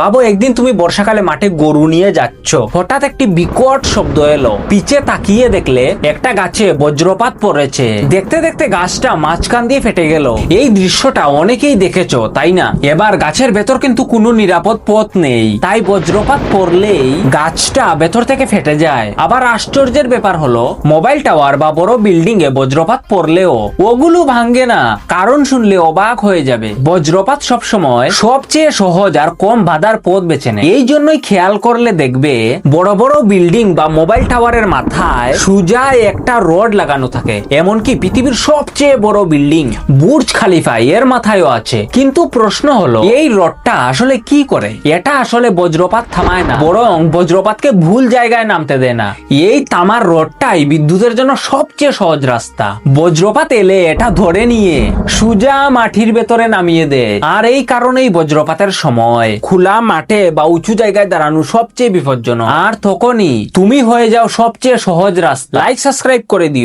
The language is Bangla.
বাবু, একদিন তুমি বর্ষাকালে মাঠে গরু নিয়ে যাচ্ছ, হঠাৎ একটি বিকট শব্দ এলো। পিছে তাকিয়ে দেখলে একটা গাছে বজ্রপাত পড়েছে। দেখতে দেখতে গাছটা মাঝখান দিয়ে ফেটে গেল। এই দৃশ্যটা অনেকেই দেখেছো, তাই না? এবার গাছের ভেতর কিন্তু কোনো নিরাপদ পথ নেই, তাই বজ্রপাত পড়লেই গাছটা ভেতর থেকে ফেটে যায়। আবার আশ্চর্যের ব্যাপার হলো, মোবাইল টাওয়ার বা বড় বিল্ডিং এ বজ্রপাত পড়লেও ওগুলো ভাঙ্গে না। কারণ শুনলে অবাক হয়ে যাবে, বজ্রপাত সবসময় সবচেয়ে সহজ আর কম বাধার পথ বেছে নেয়। এই জন্যই খেয়াল করলে দেখবে বড় বড় বিল্ডিং বা মোবাইল টাওয়ারের মাথায় সোজা একটা রড লাগানো থাকে। এমনকি পৃথিবীর সবচেয়ে বড় বিল্ডিং বুর্জ খালিফা এর মাথায়ও আছে। কিন্তু প্রশ্ন হলো, এই রডটা আসলে কি করে? এটা আসলে বজ্রপাত থামায় না, বরং বজ্রপাতকে ভুল জায়গায় নামতে দেয় না। এই তামার রডটাই বিদ্যুতের জন্য সবচেয়ে সহজ রাস্তা। বজ্রপাত এলে এটা ধরে নিয়ে সোজা মাটির ভেতরে নামিয়ে দেয়। আর এই কারণেই বজ্রপাতের সময় খোলা মাঠে বা উঁচু জায়গায় দাঁড়ানো সবচেয়ে বিপজ্জনক। আর তখনই তুমি হয়ে যাও সবচেয়ে সহজ রাস্তা। লাইক সাবস্ক্রাইব করে দিও।